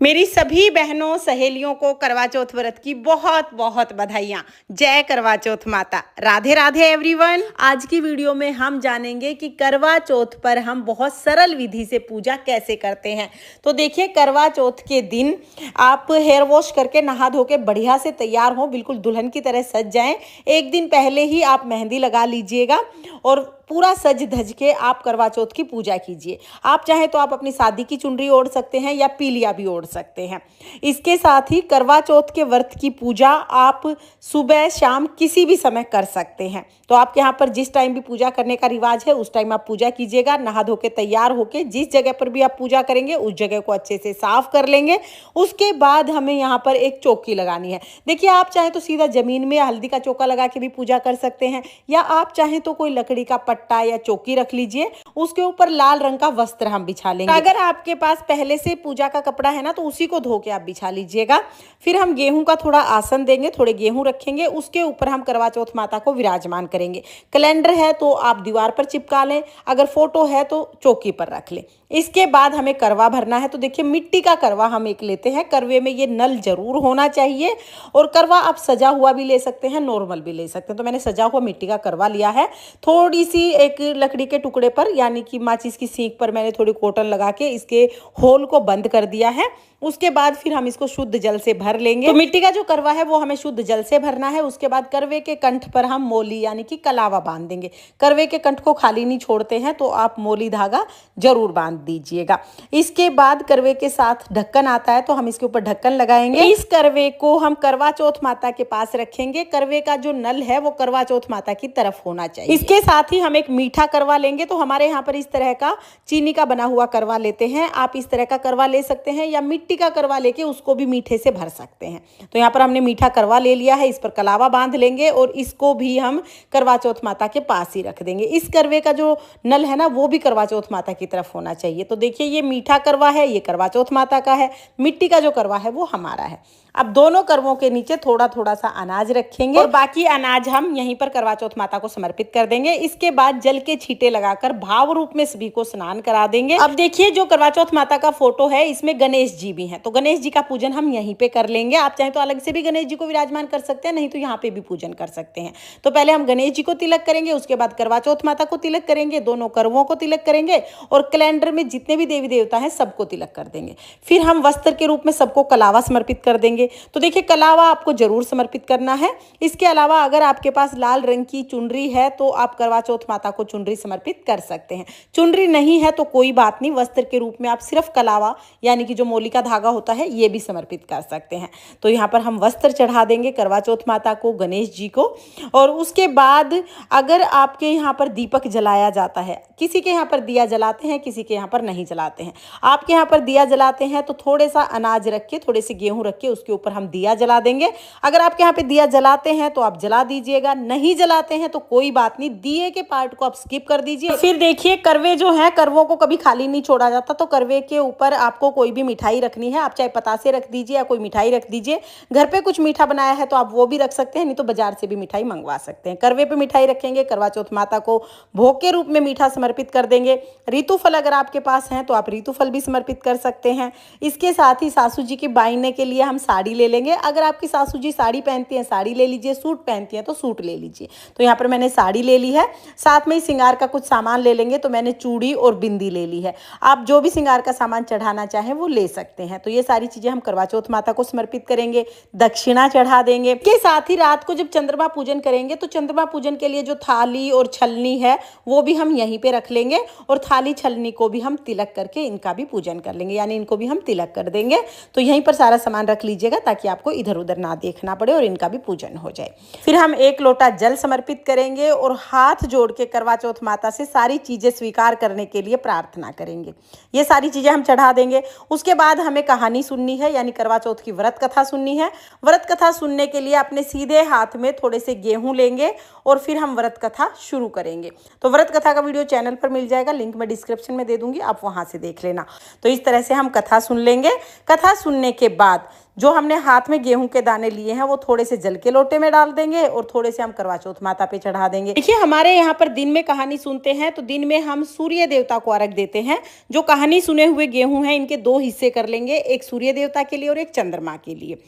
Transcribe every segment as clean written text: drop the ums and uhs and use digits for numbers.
मेरी सभी बहनों सहेलियों को करवा चौथ व्रत की बहुत बहुत बधाइयाँ। जय करवा चौथ माता। राधे राधे एवरीवन। आज की वीडियो में हम जानेंगे कि करवा चौथ पर हम बहुत सरल विधि से पूजा कैसे करते हैं। तो देखिए, करवा चौथ के दिन आप हेयर वॉश करके नहा धो के बढ़िया से तैयार हो, बिल्कुल दुल्हन की तरह सज जाएं। एक दिन पहले ही आप मेहंदी लगा लीजिएगा और पूरा सज धज के आप करवा चौथ की पूजा कीजिए। आप चाहें तो आप अपनी शादी की चुनरी ओढ़ सकते हैं या पीलिया भी ओढ़ सकते हैं। इसके साथ ही करवा चौथ के व्रत की पूजा आप सुबह शाम किसी भी समय कर सकते हैं। तो आपके यहाँ पर जिस टाइम भी पूजा करने का रिवाज है उस टाइम आप पूजा कीजिएगा। नहा धो के तैयार होके जिस जगह पर भी आप पूजा करेंगे उस जगह को अच्छे से साफ कर लेंगे। उसके बाद हमें यहाँ पर एक चौकी लगानी है। देखिए, आप चाहें तो सीधा जमीन में हल्दी का चौका लगा के भी पूजा कर सकते हैं, या आप चाहें तो कोई लकड़ी का पट्टा या चौकी रख लीजिए। उसके ऊपर लाल रंग का वस्त्र हम बिछा लेंगे। अगर आपके पास पहले से पूजा का कपड़ा है ना, तो उसी को धो के आप बिछा लीजिएगा। फिर हम गेहूं का थोड़ा आसन देंगे, थोड़े गेहूं रखेंगे, उसके ऊपर हम करवा चौथ माता को विराजमान करेंगे। कैलेंडर है तो आप दीवार पर चिपका लें, अगर फोटो है तो चौकी पर रख लें। इसके बाद हमें करवा भरना है। तो देखिए, मिट्टी का करवा हम एक लेते हैं। करवे में ये नल जरूर होना चाहिए, और करवा आप सजा हुआ भी ले सकते हैं, नॉर्मल भी ले सकते हैं। तो मैंने सजा हुआ मिट्टी का करवा लिया है। थोड़ी सी एक लकड़ी के टुकड़े पर, यानी कि माचिस की सीख पर मैंने थोड़ी कॉटन लगा के इसके होल को बंद कर दिया है। उसके बाद फिर हम इसको शुद्ध जल से भर लेंगे। तो मिट्टी का जो करवा है वो हमें शुद्ध जल से भरना है। उसके बाद करवे के कंठ पर हम मोली यानी कि कलावा बांध देंगे। करवे के कंठ को खाली नहीं छोड़ते हैं, तो आप मोली धागा जरूर बांध दीजिएगा। इसके बाद करवे के साथ ढक्कन आता है, तो हम इसके ऊपर ढक्कन लगाएंगे। इस करवे को हम करवा चौथ माता के पास रखेंगे। करवे का जो नल है वो करवा चौथ माता की तरफ होना चाहिए। इसके साथ ही हम एक मीठा करवा लेंगे। तो हमारे यहाँ पर इस तरह का चीनी का बना हुआ करवा लेते हैं। आप इस तरह का करवा ले सकते हैं, या मिट्टी का करवा लेके उसको भी मीठे से भर सकते हैं। तो यहाँ पर हमने मीठा करवा ले लिया है। इस पर कलावा बांध लेंगे और इसको भी हम करवा चौथ माता के पास ही रख देंगे। इस करवे का जो नल है ना, वो भी करवा चौथ माता की तरफ होना चाहिए। तो देखिए, ये मीठा करवा है, ये करवा चौथ माता का है। मिट्टी का जो करवा है वो हमारा है। अब दोनों करवों के नीचे थोड़ा थोड़ा सा अनाज रखेंगे और बाकी अनाज हम यहीं पर करवा चौथ माता को समर्पित कर देंगे। इसके बाद जल के छींटे लगाकर भाव रूप में सभी को स्नान करा देंगे। अब देखिए, जो करवा चौथ माता का फोटो है इसमें गणेश जी भी हैं, तो गणेश जी का पूजन हम यहीं पे कर लेंगे। आप चाहें तो अलग से भी गणेश जी को विराजमान कर सकते हैं, नहीं तो यहाँ पे भी पूजन कर सकते हैं। तो पहले हम गणेश जी को तिलक करेंगे, उसके बाद करवा चौथ माता को तिलक करेंगे, दोनों करवों को तिलक करेंगे, और कैलेंडर में जितने भी देवी देवता हैं सबको तिलक कर देंगे। फिर हम वस्त्र के रूप में सबको कलावा समर्पित कर देंगे। तो देखिए, कलावा आपको जरूर समर्पित करना है। इसके अलावा अगर आपके पास लाल रंग की चुनरी है तो आप करवा चौथ माता को चुनरी समर्पित कर सकते हैं। चुनरी नहीं है तो कोई बात नहीं, वस्त्र के रूप में आप सिर्फ कलावा यानी कि जो मोली का धागा होता है ये भी समर्पित कर सकते हैं। तो यहाँ पर हम वस्त्र चढ़ा देंगे करवा चौथ माता को, गणेश जी को। और उसके बाद अगर आपके यहाँ पर दीपक जलाया जाता है, किसी के यहाँ पर दिया जलाते हैं, किसी के यहाँ पर नहीं जलाते हैं। आपके यहाँ पर दिया जलाते हैं तो थोड़े सा अनाज रख के, थोड़े से गेहूं रख के उसके ऊपर हम दिया जला देंगे। अगर आपके यहाँ पे दिया जलाते हैं तो आप जला दीजिएगा, नहीं जलाते हैं तो कोई बात नहीं, दिए के पार्ट को आप स्किप कर दीजिए। फिर देखिए, करवे जो है, करवों को कभी खाली नहीं छोड़ा जाता। तो करवे के ऊपर आपको कोई भी मिठाई रखनी है, आप चाहे पतासे रख दीजिए या कोई मिठाई रख दीजिए। घर पे कुछ मीठा बनाया है तो आप वो भी रख सकते हैं, नहीं तो बाजार से भी मिठाई मंगवा सकते हैं। करवे पे मिठाई रखेंगे, करवा चौथ माता को भोग के रूप में मीठा समर्पित कर देंगे। ऋतु फल अगर आपके पास हैं तो आप ऋतु फल भी समर्पित कर सकते हैं। इसके साथ ही सासू जी की बाइने के लिए हम साड़ी ले लेंगे। अगर आपकी सासू जी साड़ी पहनती हैं, साड़ी ले लीजिए, सूट पहनती हैं तो सूट ले लीजिए। तो यहाँ पर मैंने साड़ी ले ली है। साथ में ही श्रृंगार का कुछ सामान ले लेंगे। तो मैंने चूड़ी और बिंदी ले ली है। आप जो भी श्रृंगार का सामान चढ़ाना चाहें वो ले सकते हैं। तो ये सारी चीजें हम करवा चौथ माता को समर्पित करेंगे, दक्षिणा चढ़ा देंगे। के साथ ही रात को जब चंद्रमा पूजन करेंगे तो चंद्रमा पूजन के लिए जो थाली और छलनी है वो भी हम यहीं पे रख लेंगे, और थाली छलनी को भी हम तिलक करके इनका भी पूजन कर लेंगे, यानी इनको भी हम तिलक कर देंगे। तो यहीं पर सारा सामान रख लीजिएगा ताकि आपको इधर उधर ना देखना पड़े और इनका भी पूजन हो जाए। फिर हम एक लोटा जल समर्पित करेंगे और हाथ जोड़ के करवा चौथ माता से सारी चीजें स्वीकार करने के लिए प्रार्थना करेंगे। ये सारी चीजें हम चढ़ा देंगे। उसके बाद हमें कहानी सुननी है, यानी करवा चौथ की व्रत कथा सुननी है। व्रत कथा सुनने के लिए अपने सीधे हाथ में थोड़े से गेहूं लेंगे और फिर हम व्रत कथा शुरू करेंगे। तो व्रत कथा का वीडियो चैनल पर मिल जाएगा, लिंक मैं डिस्क्रिप्शन में दे दूंगी, आप वहां से देख लेना। तो इस तरह से हम कथा सुन लेंगे। कथा सुनने के बाद जो हमने हाथ में गेहूं के दाने लिए हैं वो थोड़े से जल के लोटे में डाल देंगे और थोड़े से हम करवा चौथ माता पे चढ़ा देंगे। देखिए हमारे यहाँ पर दिन में कहानी सुनते हैं तो दिन में हम सूर्य देवता को अर्घ देते हैं। जो कहानी सुने हुए गेहूं हैं इनके 2 हिस्से कर लेंगे, एक सूर्य देवता के लिए और एक चंद्रमा के लिए।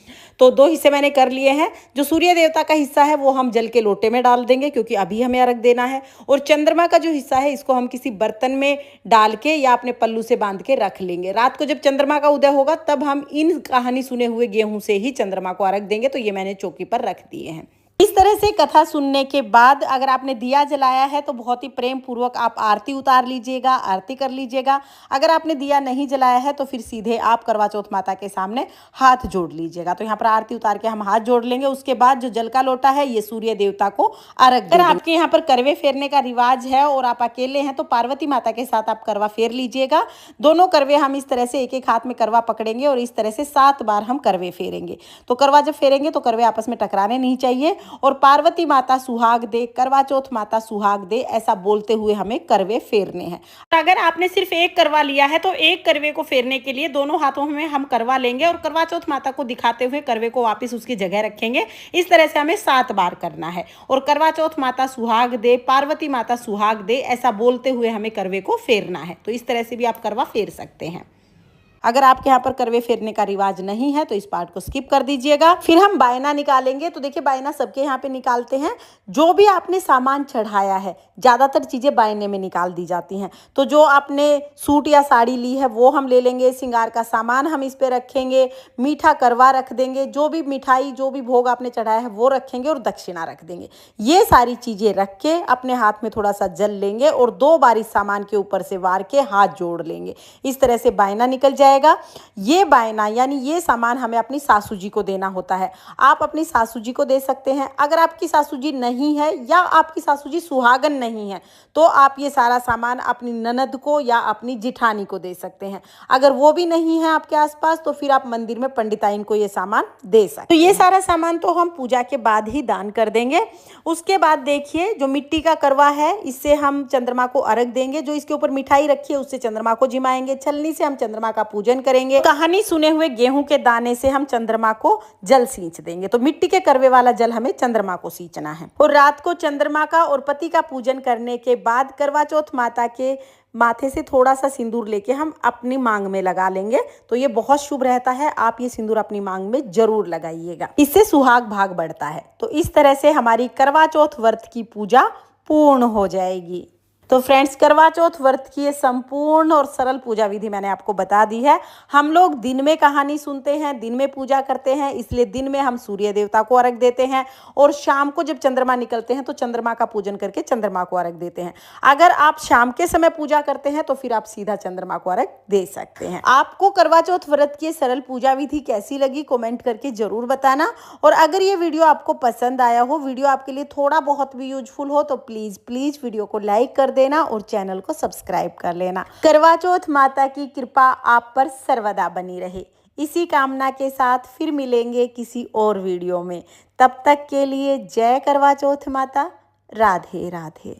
तो 2 हिस्से मैंने कर लिए हैं। जो सूर्य देवता का हिस्सा है वो हम जल के लोटे में डाल देंगे क्योंकि अभी हमें अर्घ देना है, और चंद्रमा का जो हिस्सा है इसको हम किसी बर्तन में डाल के या अपने पल्लू से बांध के रख लेंगे। रात को जब चंद्रमा का उदय होगा तब हम इन कहानी सुने हुए गेहूं से ही चंद्रमा को अर्घ देंगे। तो ये मैंने चौकी पर रख दिए हैं। इस तरह से कथा सुनने के बाद अगर आपने दिया जलाया है तो बहुत ही प्रेम पूर्वक आप आरती उतार लीजिएगा, आरती कर लीजिएगा। अगर आपने दिया नहीं जलाया है तो फिर सीधे आप करवा चौथ माता के सामने हाथ जोड़ लीजिएगा। तो यहाँ पर आरती उतार के हम हाथ जोड़ लेंगे। उसके बाद जो जल का लोटा है ये सूर्य देवता को अर्घ देंगे। अगर आपके यहाँ पर करवे फेरने का रिवाज है और आप अकेले हैं तो पार्वती माता के साथ आप करवा फेर लीजिएगा। दोनों करवे हम इस तरह से एक एक हाथ में करवा पकड़ेंगे और इस तरह से 7 बार हम करवे फेरेंगे। तो करवा जब फेरेंगे तो करवे आपस में टकराने नहीं चाहिए, और पार्वती माता सुहाग दे, करवा चौथ माता सुहाग दे, ऐसा बोलते हुए हमें करवे फेरने हैं। अगर आपने सिर्फ एक करवा लिया है तो एक करवे को फेरने के लिए दोनों हाथों में हम करवा लेंगे और करवा चौथ माता को दिखाते हुए करवे को वापस उसकी जगह रखेंगे। इस तरह से हमें 7 बार करना है, और करवा चौथ माता सुहाग दे, पार्वती माता सुहाग दे, ऐसा बोलते हुए हमें करवे को फेरना है। तो इस तरह से भी आप करवा फेर सकते हैं। अगर आपके यहाँ पर करवे फेरने का रिवाज नहीं है तो इस पार्ट को स्किप कर दीजिएगा। फिर हम बायना निकालेंगे। तो देखिए बायना सबके यहाँ पे निकालते हैं। जो भी आपने सामान चढ़ाया है, ज़्यादातर चीज़ें बायने में निकाल दी जाती हैं। तो जो आपने सूट या साड़ी ली है वो हम ले लेंगे, श्रृंगार का सामान हम इस पर रखेंगे, मीठा करवा रख देंगे, जो भी मिठाई जो भी भोग आपने चढ़ाया है वो रखेंगे और दक्षिणा रख देंगे। ये सारी चीज़ें रख के अपने हाथ में थोड़ा सा जल लेंगे और 2 बार इस सामान के ऊपर से वार के हाथ जोड़ लेंगे। इस तरह से बायना निकल जाएगा। ये बायना यानी ये सामान हमें अपनी सासू जी को देना होता है। आप अपनी सासू जी को दे सकते हैं। अगर आपकी सासू जी नहीं है या आपकी सासू जी सुहागन नहीं है तो आप ये सारा सामान अपनी ननद को या अपनी जिठानी को दे सकते हैं। अगर वो भी नहीं है आपके आसपास तो फिर आप मंदिर में पंडिताइन को ये सामान दे सकते हैं। तो ये सारा सामान तो हम पूजा के बाद ही दान कर देंगे। उसके बाद देखिए जो मिट्टी का करवा है इससे हम चंद्रमा को अर्घ देंगे। जो इसके ऊपर मिठाई रखी है उससे चंद्रमा को जिमाएंगे। छलनी से हम चंद्रमा का पूजन करेंगे। कहानी सुने हुए गेहूं के दाने से हम चंद्रमा को जल सींच देंगे। तो मिट्टी के करवे वाला जल हमें चंद्रमा को सींचना है। और रात को चंद्रमा का और पति का पूजन करने के बाद करवा चौथ माता के माथे से थोड़ा सा सिंदूर लेके हम अपनी मांग में लगा लेंगे। तो ये बहुत शुभ रहता है। आप ये सिंदूर अपनी मांग में जरूर लगाइएगा, इससे सुहाग भाग बढ़ता है। तो इस तरह से हमारी करवा चौथ व्रत की पूजा पूर्ण हो जाएगी। तो फ्रेंड्स करवा चौथ व्रत की ये संपूर्ण और सरल पूजा विधि मैंने आपको बता दी है। हम लोग दिन में कहानी सुनते हैं, दिन में पूजा करते हैं, इसलिए दिन में हम सूर्य देवता को अर्घ देते हैं और शाम को जब चंद्रमा निकलते हैं तो चंद्रमा का पूजन करके चंद्रमा को अर्घ देते हैं। अगर आप शाम के समय पूजा करते हैं तो फिर आप सीधा चंद्रमा को अर्घ दे सकते हैं। आपको करवा चौथ व्रत की सरल पूजा विधि कैसी लगी कमेंट करके जरूर बताना। और अगर ये वीडियो आपको पसंद आया हो, वीडियो आपके लिए थोड़ा बहुत भी यूजफुल हो तो प्लीज वीडियो को लाइक कर देना और चैनल को सब्सक्राइब कर लेना। करवा चौथ माता की कृपा आप पर सर्वदा बनी रहे, इसी कामना के साथ फिर मिलेंगे किसी और वीडियो में। तब तक के लिए जय करवा चौथ माता। राधे राधे।